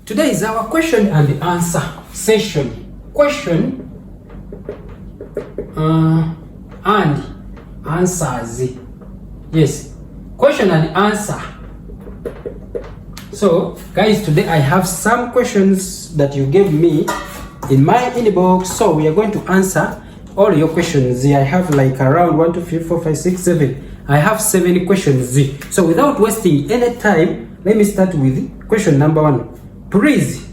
Today is our question and answer session. Question and answers. Yes, question and answer. So guys, today I have some questions that you gave me in my inbox. So we are going to answer all your questions. I have like around 1, 2, 3, 4, 5, 6, 7. I have 7 questions. So without wasting any time, let me start with question number 1. Please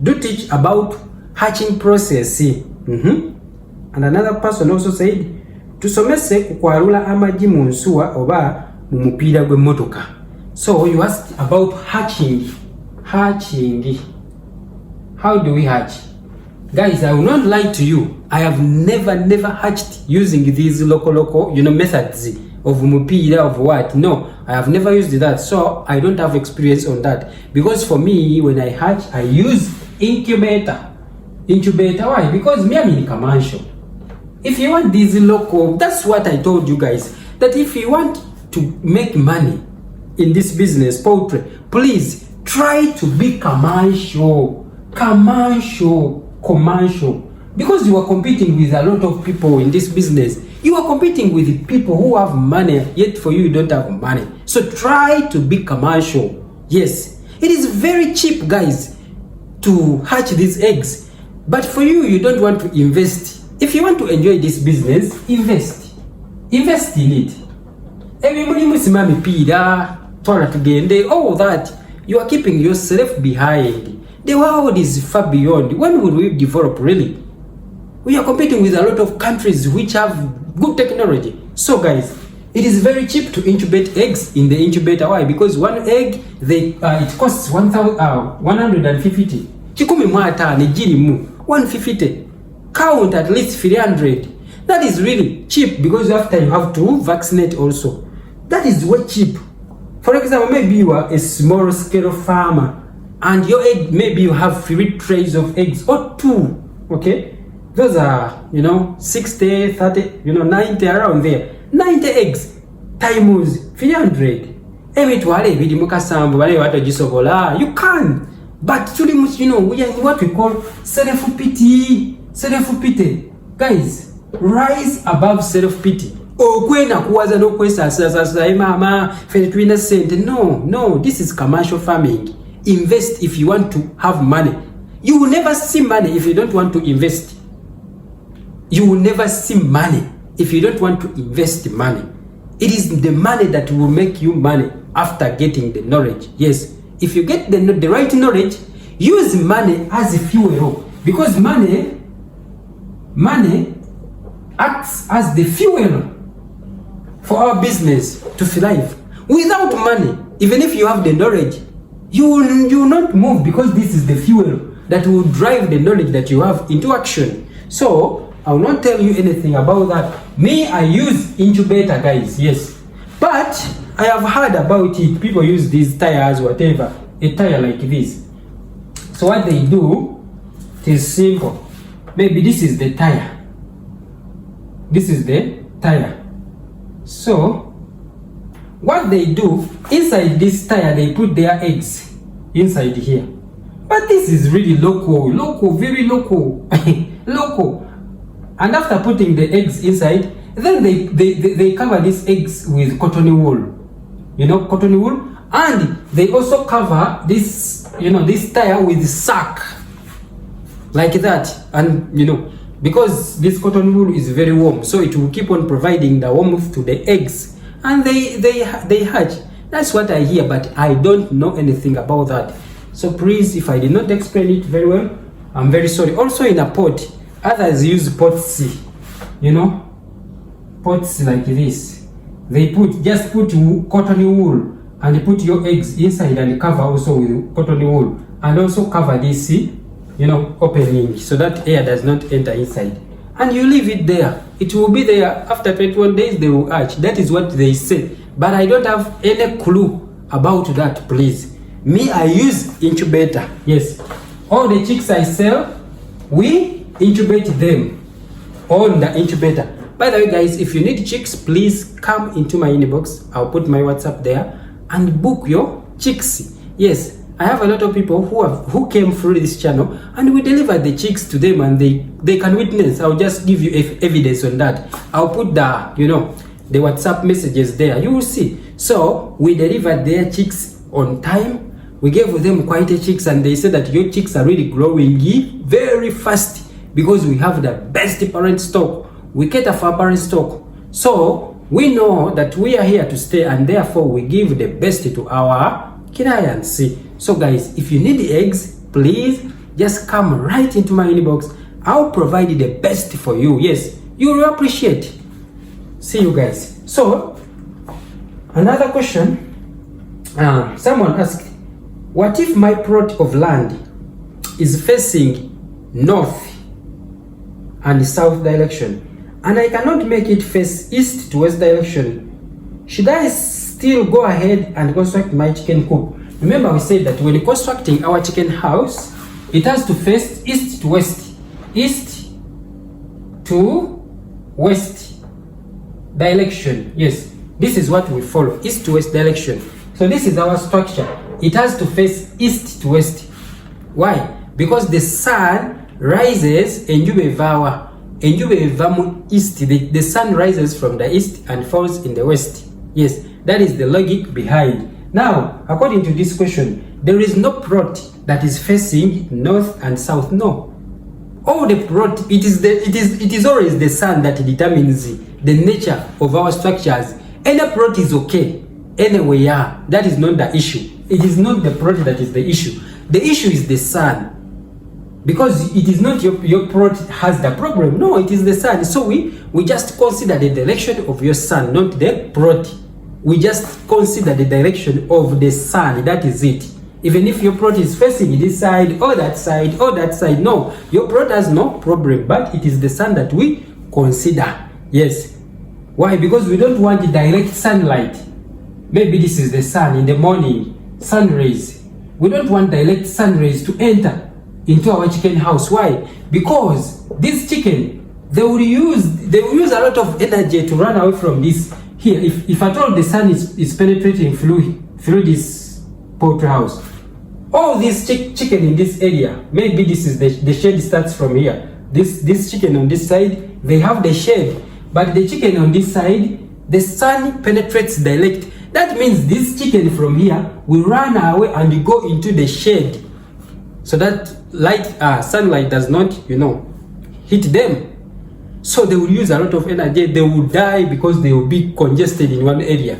do teach about hatching process. And another person also said, tusomese kukwarula amagi mu nsuwa oba mu mupiira gw'emmotoka. So you asked about hatching. How do we hatch? Guys, I will not lie to you. I have never hatched using these local methods of mupiira, of what. No, I have never used that. So I don't have experience on that. Because for me, when I hatch, I use incubator. Why? Because me, I'm in commercial. If you want these local, that's what I told you guys. That if you want to make money in this business, poultry, please try to be commercial. Because you are competing with a lot of people in this business. You are competing with people who have money, yet for you don't have money. So try to be commercial. Yes, it is very cheap, guys, to hatch these eggs. But for you, you don't want to invest. If you want to enjoy this business, invest in it. All that, you are keeping yourself behind. The world is far beyond. When will we develop really? We are competing with a lot of countries which have good technology. So guys, it is very cheap to incubate eggs in the incubator. Why? Because one egg, it costs 150. Chikumi mwata nejirimu 150. Count at least 300. That is really cheap because after you have to vaccinate also. That is way cheap. For example, maybe you are a small scale farmer and your egg, maybe you have 3 trays of eggs or 2. Okay, those are 60, 30, 90, around there. 90 eggs times 300. You can't. But we are what we call self-pity. Guys, rise above self-pity. No, this is commercial farming. Invest if you want to have money. You will never see money if you don't want to invest. You will never see money if you don't want to invest money. It is the money that will make you money after getting the knowledge. Yes, if you get the right knowledge, use money as a fuel. Because money acts as the fuel for our business to thrive. Without money, even if you have the knowledge, you will not move, because this is the fuel that will drive the knowledge that you have into action. So I will not tell you anything about that. Me, I use incubator, guys. Yes, but I have heard about it. People use these tires, whatever, a tire like this. So what they do, it is simple. Maybe this is the tire. So what they do, inside this tire, they put their eggs inside here. But this is really local, very local. And after putting the eggs inside, then they cover these eggs with cotton wool. Cotton wool. And they also cover this, this tire with sack. Like that. And, because this cotton wool is very warm, so it will keep on providing the warmth to the eggs. And they hatch. That's what I hear, but I don't know anything about that. So please, if I did not explain it very well, I'm very sorry. Also in a pot, others use pots, pots like this. They just put cotton wool and put your eggs inside and cover also with cotton wool, and also cover this, opening, so that air does not enter inside. And you leave it there. It will be there. After 21 days, they will hatch. That is what they say. But I don't have any clue about that, please. Me, I use incubator. Yes. All the chicks I sell, we incubate them on the incubator. By the way, guys, if you need chicks, please come into my inbox. I'll put my WhatsApp there and book your chicks. Yes. I have a lot of people who came through this channel, and we delivered the chicks to them, and they can witness. I'll just give you evidence on that. I'll put the the WhatsApp messages there. You will see. So we delivered their chicks on time. We gave them quite a chicks, and they said that your chicks are really growing very fast because we have the best parent stock. We cater for parent stock. So we know that we are here to stay, and therefore we give the best to our clients. So guys, if you need eggs, please just come right into my inbox. I'll provide the best for you. Yes, you will appreciate. See you guys. So another question, someone asked, what if my plot of land is facing north and south direction, and I cannot make it face east to west direction? Should I still go ahead and construct my chicken coop? Remember, we said that when constructing our chicken house, it has to face east to west, east to west direction. Yes, this is what we follow, east to west direction. So this is our structure. It has to face east to west. Why? Because the sun rises in east. The sun rises from the east and falls in the west. Yes, that is the logic behind. Now, according to this question, there is no plot that is facing north and south. No. All the plot, it is always the sun that determines the nature of our structures. Any plot is okay anywhere. That is not the issue. It is not the plot that is the issue. The issue is the sun. Because it is not your plot has the problem. No, it is the sun. So we just consider the direction of your sun, not the plot. We just consider the direction of the sun. That is it. Even if your plot is facing this side or that side or that side, no, your plot has no problem. But it is the sun that we consider. Yes. Why? Because we don't want the direct sunlight. Maybe this is the sun in the morning, sun rays. We don't want direct sun rays to enter into our chicken house. Why? Because this chicken, they will use a lot of energy to run away from this. Here, if at all the sun is penetrating through this poultry house, all this chicken in this area, maybe this is the shade starts from here. This chicken on this side, they have the shade, but the chicken on this side, the sun penetrates direct. That means this chicken from here will run away and go into the shade, so that sunlight does not, hit them. So they will use a lot of energy. They will die because they will be congested in one area.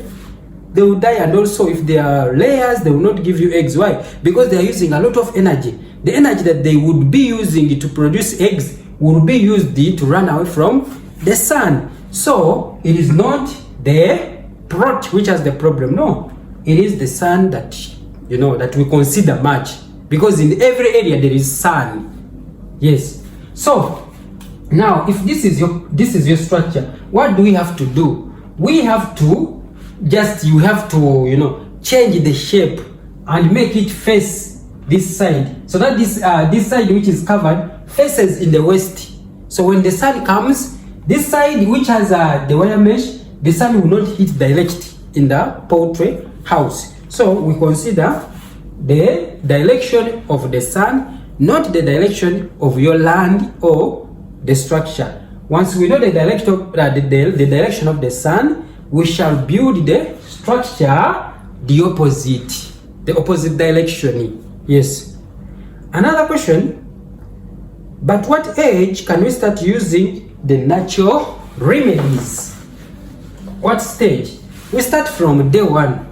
They will die, and also if they are layers, they will not give you eggs. Why? Because they are using a lot of energy. The energy that they would be using to produce eggs will be used to run away from the sun. So it is not the plot which has the problem. No, it is the sun that that we consider much, because in every area there is sun. Yes. So now, if this is your structure, what do we have to do? We have to you have to change the shape and make it face this side, so that this side which is covered faces in the west. So when the sun comes, this side which has the wire mesh, the sun will not hit direct in the poultry house. So we consider the direction of the sun, not the direction of your land or the structure. Once we know the direction of the sun, we shall build the structure the opposite direction. Yes. Another question, but what age can we start using the natural remedies? What stage? We start from day one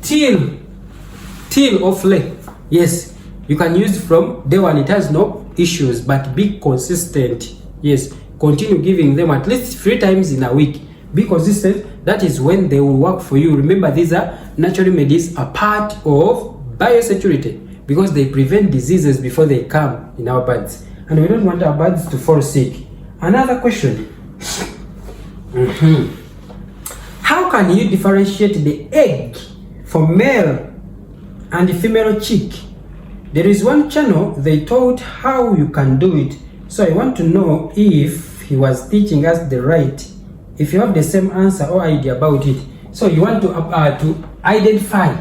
till of late. Yes, you can use from day one. It has no issues, but be consistent. Yes, continue giving them at least 3 times in a week. Be consistent. That is when they will work for you. Remember, these are natural remedies, a part of biosecurity, because they prevent diseases before they come in our birds, and we don't want our birds to fall sick. Another question. How can you differentiate the egg from male and female chick? There is one channel they taught how you can do it, so I want to know if he was teaching us the right. If you have the same answer or idea about it, So you want to identify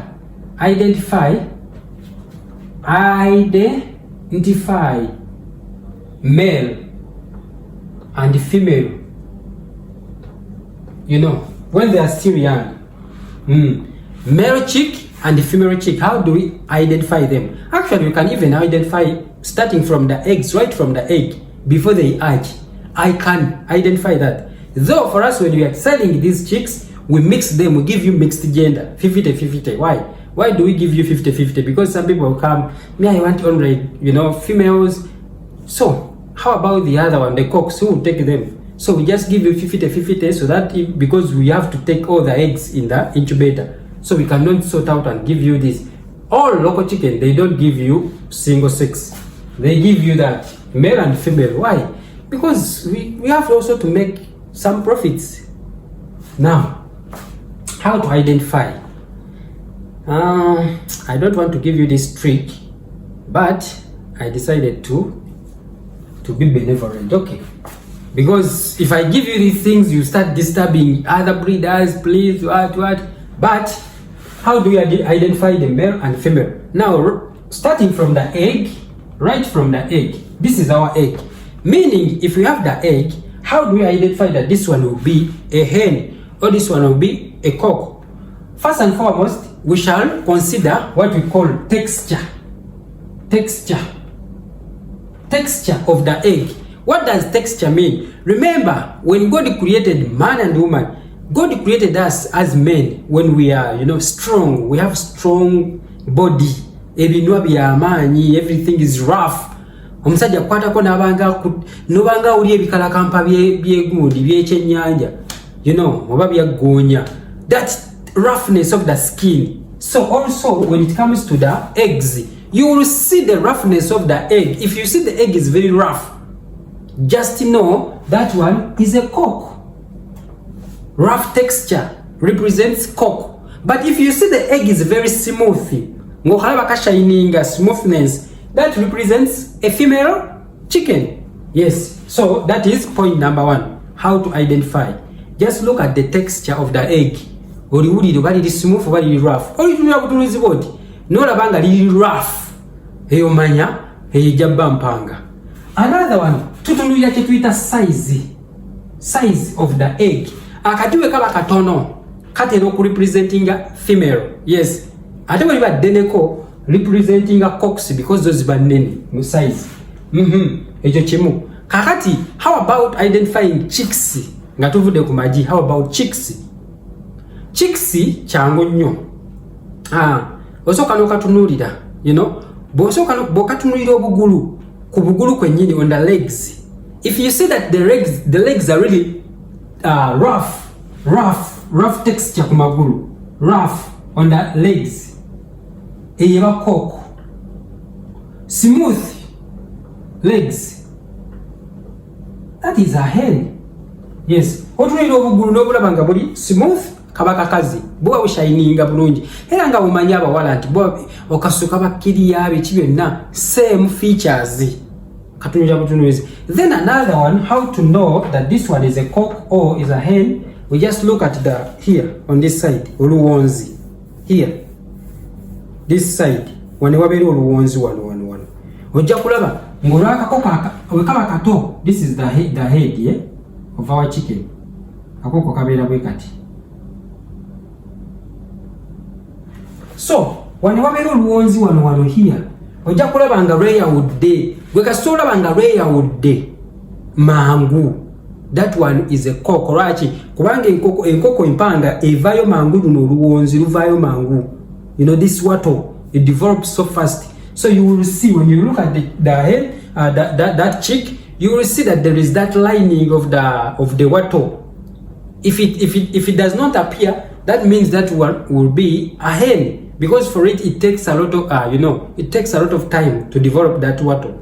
male and female, you know, when they are still young. Male chick and female chick, how do we identify them? Actually, we can even identify starting from the eggs, right from the egg, before they hatch. I can identify that. Though for us, when we are selling these chicks, we mix them, we give you mixed gender, 50-50. Why do we give you 50-50? Because some people will come, me, I want only, you know, females. So how about the other one, the cocks? Who will take them? So we just give you 50-50 so that because we have to take all the eggs in the incubator, so we cannot sort out and give you this. All local chicken, they don't give you single sex. They give you that male and female. Why? Because we have also to make some profits. Now, how to identify? I don't want to give you this trick, but I decided to be benevolent, okay? Because if I give you these things, you start disturbing other breeders, please, what. But how do we identify the male and female? Now, starting from the egg, right from the egg, this is our egg. Meaning, if we have the egg, how do we identify that this one will be a hen or this one will be a cock? First and foremost, we shall consider what we call texture of the egg. What does texture mean? Remember, when God created man and woman, God created us as men when we are, you know, strong. We have strong body. Everything is rough. Omusajja kwatako nobanga uli ebikalakampa byegundi byekyenyanja, you know, oba byaggoonya. That roughness of the skin. So also when it comes to the eggs, you will see the roughness of the egg. If you see the egg is very rough, just know that one is a cock. Rough texture represents cock. But if you see the egg is very smooth, smoothness, that represents a female chicken. Yes, so that is point number one. How to identify? Just look at the texture of the egg. Oli smooth or rough. Oli no labanga rough. Eyomanya ejabba. Another one, tutunulira chetuita size of the egg. Akatiwe kaba katono katero ku representing a female. Yes, ate bali badeneko representing a cocks because those banene mu size. Ejo chimu. Kakati, how about identifying chicks? Nga tuvude ku maji, how about chicks? Chicks changu nnyo. Osoka nokatunulira, you know, bokatunulira obugulu ku bugulu kwennyini on the legs. If you see that the legs are really rough texture ku magulu, rough on the legs, eyeba cock. Smooth legs, that is a hen. Yes, otunulira obugulu n'obulabanga buli smooth, kabaka kazi bwa bushininga bulungi era nga umanya abawala nti bwa okasuka bakiriya biki byonna same features katunja butunuzi. Then another one, how to know that this one is a cock or is a hen? We just look at the here on this side oluwonzi here, this side wane wabere oluwonzi wano ojja kulaba ngolwaka koka wekaba kato. This is the head yeah, of our chicken. Akoko kabera bwe kati. So wane wabere oluwonzi wano here ojja kulaba nga reyawudde gwe kasola banga reyawudde mangu. That one is a cock. Lwaki? Kubanga enkoko empanga evayo mangu luno oluwonzi luvayo mangu. You know, this wattle, it develops so fast. So you will see when you look at the head, that chick, you will see that there is that lining of the wattle. If it does not appear, that means that one will be a hen, because for it takes a lot of it takes a lot of time to develop that wattle.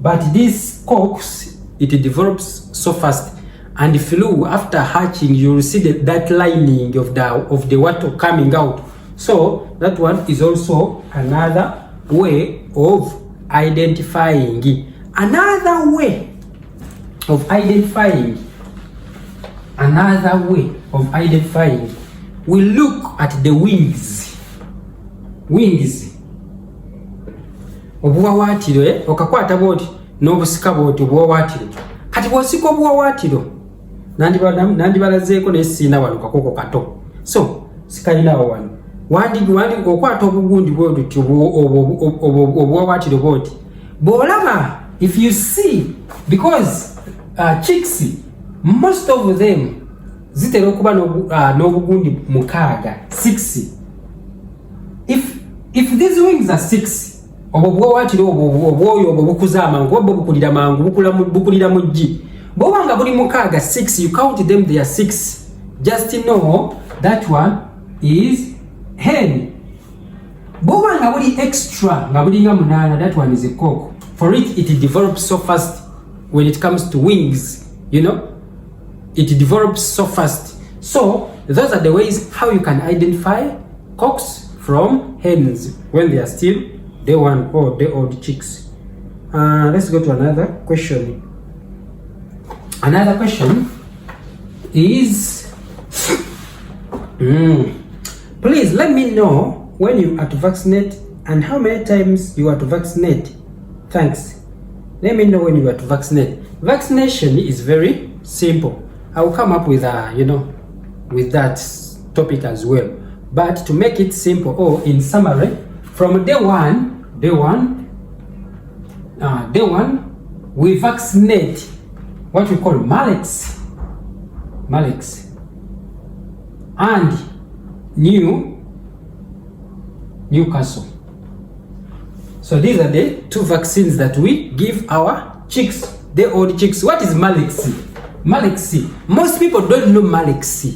But these cocks, it develops so fast, and if you after hatching, you will see that lining of the wattle coming out. So that one is also another way of identifying. Another way of identifying we look at the wings obuwawaatiro okakwata bwoti n'obusika bwoti obuwawaatiro kati bw'osika obuwawaatiro nandibalazeeko n'essiina wano kakoko kato so sikalinawo wano wandi okwata obugundi bwoti obuwawaatiro bwoti bw'olaba if you see because chicks most of them zitera okuba n'obugundi 6 if these wings are 6 obwo obwoyo obukuza amangu obwo bukulira mangu bukulira mujji bwobanga buli 6 you count them they are 6 just to know that one is hen bwobanga buli extra nga bulinga 8 that one is a cock for it develops so fast when it comes to wings you know it develops so fast so those are the ways how you can identify cocks from hens when they are still day one or day old chicks. Let's go to another question. Another question is please let me know when you are to vaccinate and how many times you are to vaccinate. Thanks. Let me know when you are to vaccinate. Vaccination is very simple. I will come up with with that topic as well. But to make it simple or in summary, from day one we vaccinate what we call Malex and Newcastle. So these are the two vaccines that we give our chicks, the old chicks. What is Malex? Most people don't know Malex.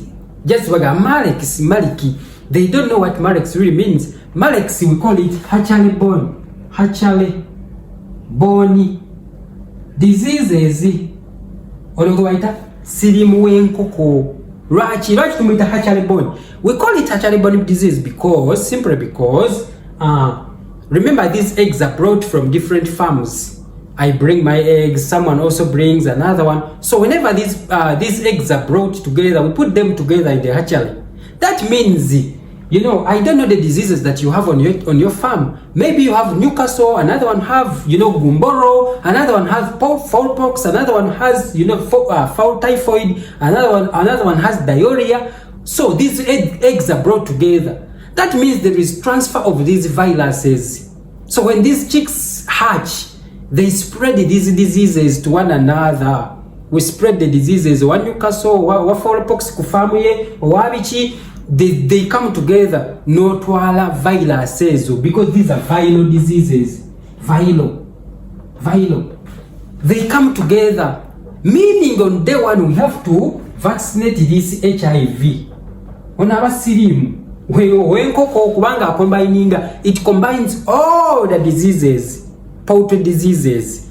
Just waga Malex, Maliki. They don't know what Malex really means. Malex, we call it Hachale bone diseases. Ologowaita sirimu wenkoko. Lwaki tumwita Hachale bone. We call it Hachale bone disease simply because remember these eggs are brought from different farms. I bring my eggs, someone also brings another one. So whenever these eggs are brought together, we put them together in the hatchery. That means, I don't know the diseases that you have on your farm. Maybe you have Newcastle, another one have, Gumboro, another one has fowl pox, another one has, fowl typhoid, another one has diarrhea. So these eggs are brought together. That means there is transfer of these viruses. So when these chicks hatch, they spread these diseases to one another. We spread the diseases. One Newcastle, one fowl pox, kufamuye, wabichi. They come together. No twala viruses because these are viral diseases. Viral. They come together. Meaning on day one we have to vaccinate this HIV. On our serum, wenkoko kubanga combining, it combines all the diseases. Poultry diseases.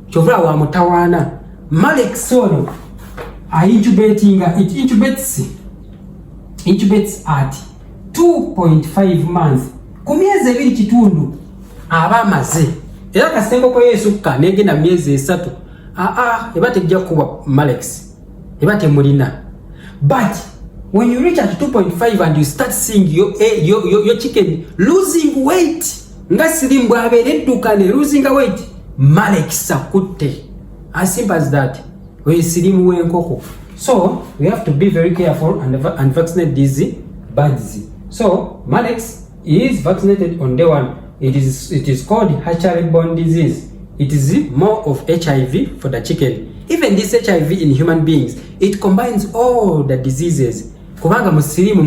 Chovra wa mutawana. Malex sono it incubates at 2.5 months. Kumiezi 2 kitundu aba maze. Era kasengo ko Yesu kanege na miezi 3. Ebate jja kuba Malex. Ebate mulina. But when you reach at 2.5 and you start seeing your chicken losing weight, nga sirimu abere dukane losing weight, Malex akutte. As simple as that. We sirimu wenkoko. So we have to be very careful and vaccinate these birds. So Malex is vaccinated on day one. It is called Hachale bone disease. It is more of HIV for the chicken. Even this HIV in human beings, it combines all the diseases. Kubanga musirimu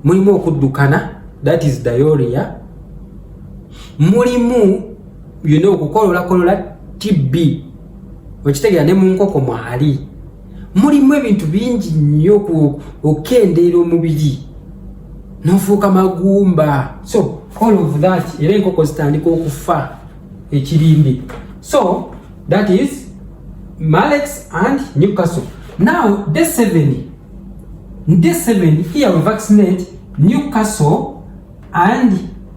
mulimu okudukana, that is diarrhea. Mulimu, kukolola TB. Okitegera ne munkoko mwali. Mulimu ebintu bingi nnyo okendera omubiri. Nofuuka magumba. So all of that, era enkoko zitandika okufa ekirimbi. So that is Malex and Newcastle. Now day 7. Day 7 here we vaccinate Newcastle and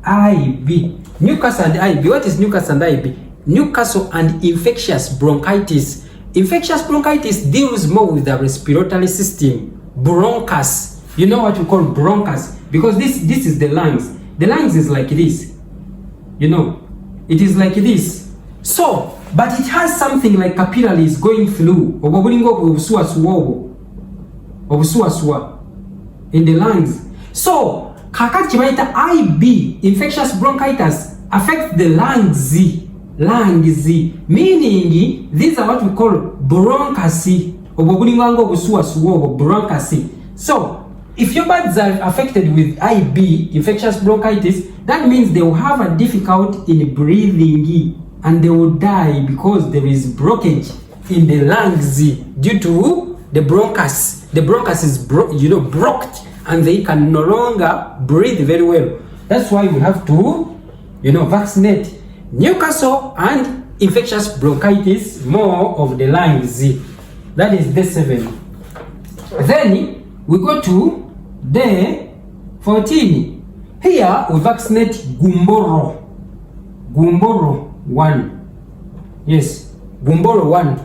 IB. Newcastle and IB. What is Newcastle and IB? Newcastle and infectious bronchitis. Infectious bronchitis deals more with the respiratory system. Bronchus. You know what we call bronchus, because this is the lungs. The lungs is like this, you know, it is like this. So, but it has something like capillaries going through in the lungs. So, kakati chibaita IB, infectious bronchitis, affect the lungs, meaning these are what we call bronchus, bronchus. So, if your birds are affected with IB, infectious bronchitis, that means they will have a difficulty in breathing and they will die because there is blockage in the lungs due to the bronchus. The bronchus is blocked and they can no longer breathe very well. That's why we have to, vaccinate Newcastle and infectious bronchitis, more of the lungs. That is day 7. Then we go to day 14. Here we vaccinate Gumboro 1. Yes, Gumboro 1.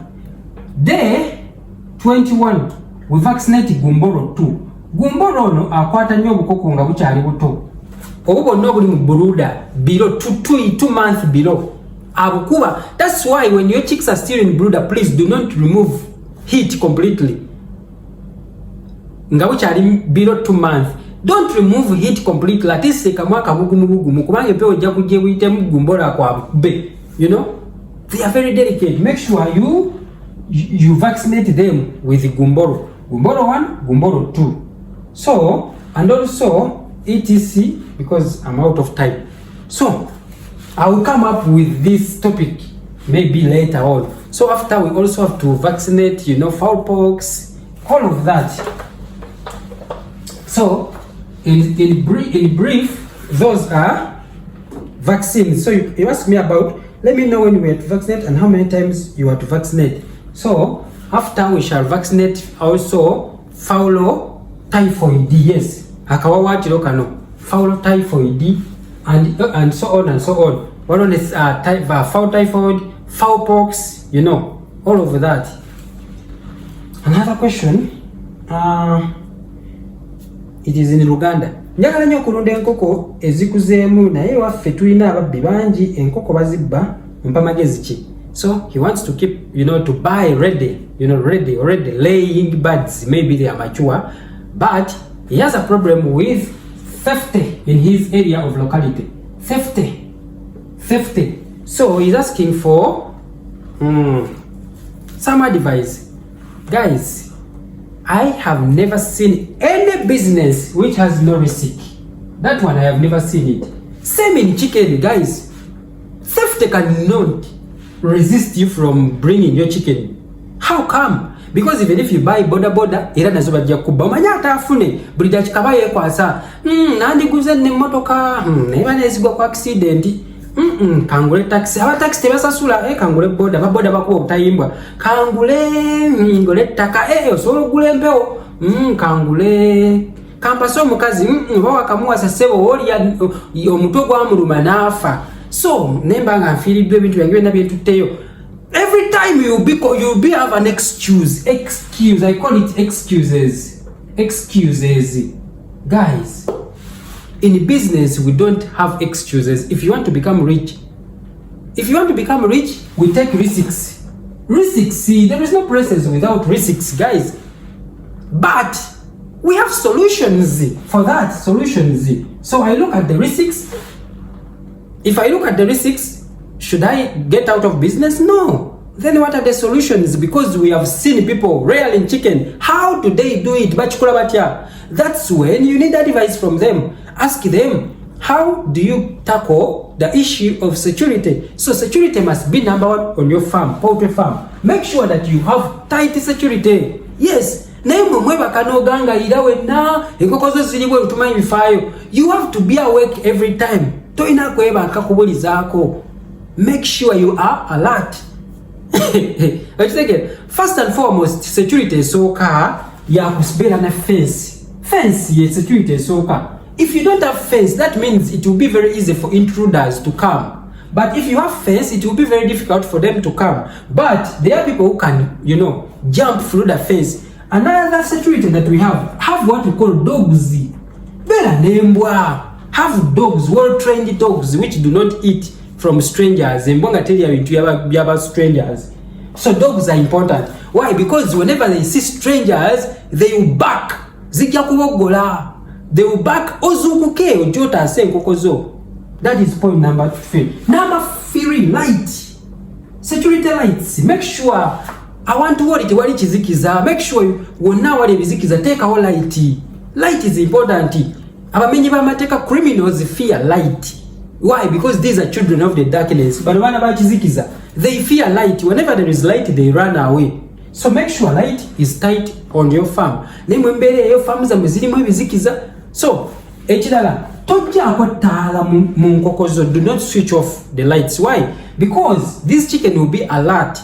Day 21 we vaccinate Gumboro 2. Gumboro no akwata nnyo obukoko nga bukyali buto. Obwo bonna buli mu Buruda below 2 months below. Abukuba. That's why when your chicks are still in Buruda, please do not remove heat completely. Nga bukyali below 2 months. Don't remove heat completely. At least kamwaka bugumu kubanga pe ojja kujje buyitemu Gumboro kwa be. They are very delicate. Make sure you vaccinate them with Gumboro 1, Gumboro 2. So, and also etc, because I'm out of time. So, I will come up with this topic maybe later on. So after, we also have to vaccinate, fowl pox, all of that. So, in brief, those are vaccines. So you ask me about, let me know when we have to vaccinate and how many times you have to vaccinate. So, after we shall vaccinate also fowl typhoid, yes, akawawachiro kano, fowl typhoid, and so on and so on. What is fowl typhoid, fowl pox, all of that. Another question, it is in Uganda. Njagala nnyo okulunda enkoko ezikuzeemu naye waffe tulina ababbi bangi enkoko bazibba mpa magezi ki. So he wants to keep, to buy ready, already laying birds. Maybe they are mature, but he has a problem with theft in his area of locality. Theft. So he's asking for some advice. Guys, I have never seen any business which has no risk. That one I have never seen it. Same in chicken, guys. Theft cannot resist you from bringing your chicken. How come? Because even if you buy boda era nazo bajja kubba omanya atafune buli dakika yekwasa nandiguze ne motoka neba nezigwa ku accident kangule taxi aba taxi tebasasula kangule boda bakuba obutayimbwa kangule ngole ttaka osobola ogula empewo kangule kampaso omukazi bawakamuwasa ssebo oli omutwe gwamuluma n'afa. So nemba nga nfiiriddwa ebintu byange byonna byentutteyo. Every time you'll be have an excuse. I call it excuses. Guys, in business we don't have excuses. If you want to become rich, we take risks. There is no process without risks, guys. But we have solutions for that. So I look at the risks. If I look at the risks, should I get out of business? No. Then what are the solutions? Because we have seen people rearing chicken. How do they do it? That's when you need advice from them. Ask them, how do you tackle the issue of security? So security must be number one on your farm, poultry farm. Make sure that you have tight security. Yes. You have to be awake every time. Make sure you are alert. First and foremost, security soka ya kusibera na fence. Fence ye security soka. If you don't have fence, that means it will be very easy for intruders to come. But if you have fence, it will be very difficult for them to come. But there are people who can, jump through the fence. Another security that we have what we call dogs. Bela nembwa. Have dogs, well-trained dogs, which do not eat from strangers. Mbonga tell you into about strangers. So dogs are important. Why? Because whenever they see strangers, they will bark. Zijja kubogola. They will bark. Ozukuke ojota senkokozo. That is point number 3. Number 3, light. Security lights. Make sure I want to worry wali chizikiza. Make sure wona wali bizikiza take our light. Light is important. Abamenyi bamateka criminals fear light. Why? Because these are children of the darkness. But when about chizikiza, they fear light. Whenever there is light, they run away. So make sure light is tight on your farm. Nemwe mbere yo farm za muzirimu bizikiza. So echidala tojja kwatala mu nkokozo, do not switch off the lights. Why? Because this chicken will be alert.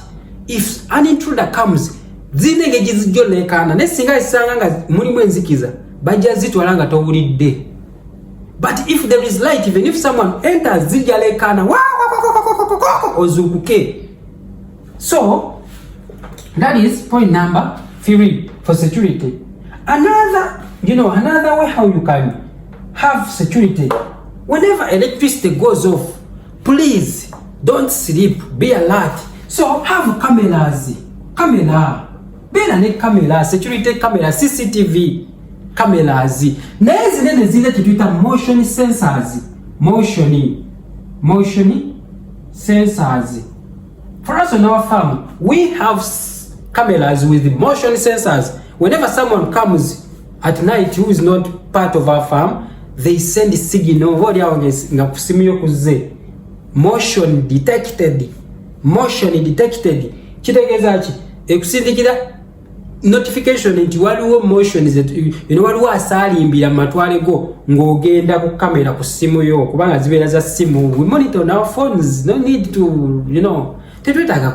If an intruder comes, zinenge jizijolekana nesinga isanga nga mulimu enzikiza bajja zitwalanga tobulidde. But if there is light, even if someone enters zijalekana ozukuke. So that is point number 3 for security. Another way how you can have security. Whenever electricity goes off, please don't sleep, be alert. So have cameras. Bela ne camera, security camera, CCTV cameras. Nezi nene zile tuita motion sensors. Motion sensors. For us on our farm, we have cameras with motion sensors. Whenever someone comes at night who is not part of our farm, they send a signal. Motion detected. Kitegeeza ki ekusindikira notification nti waliwo motion waliwo asalimbira matwale go ng'ogenda ku kamera ku simu yo kubanga zibeera za simu. We monitor on our phones, no need to tetwetaaga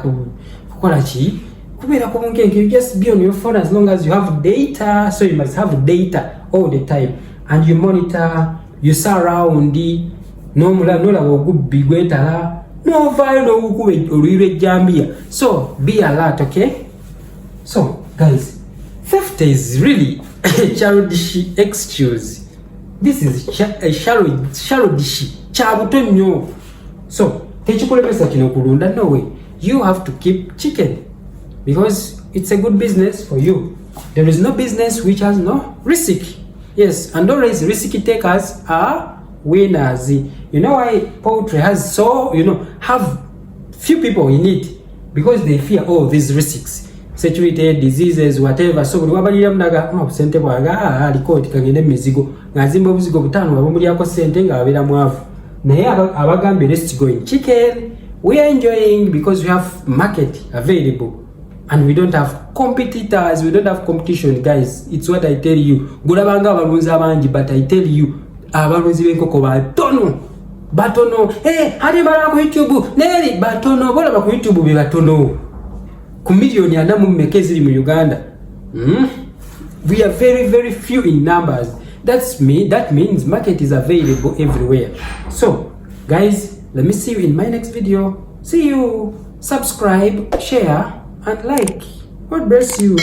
kukola ki kubeera ku bunkenke. You just be on your phone as long as you have data. So you must have data all the time and you monitor, you surround n'olaba ogubbi gwetala no fire no ukube oluire jambia. So be alert, okay? So guys, theft is really a childish excuse. This is a childish chabutonyo. So techukulemesa kino kulunda, no way. You have to keep chicken because it's a good business for you. There is no business which has no risk. Yes, and always risk takers are winners. You know why poultry has have few people in it? Because they fear these risks, security, diseases, whatever. So wabalira mnaga sente bwaga aliko tikagende mizigo ngazimba obuzigo butano abomuli yako sente nga abira mwavu naye abagambe let's go in chicken. We are enjoying because we have market available and we don't have competitors, we don't have competition. Guys, it's what I tell you. Gulabanga abalunzi abangi, but I tell you abalunzi b'enkoko batono hadi mara ku YouTube neri batono bola ba ku YouTube be batono ku milioni anamu mmekezi li mu Uganda. We are very very few in numbers. That means market is available everywhere. So guys, let me see you in my next video. See you. Subscribe, share and like. God bless you.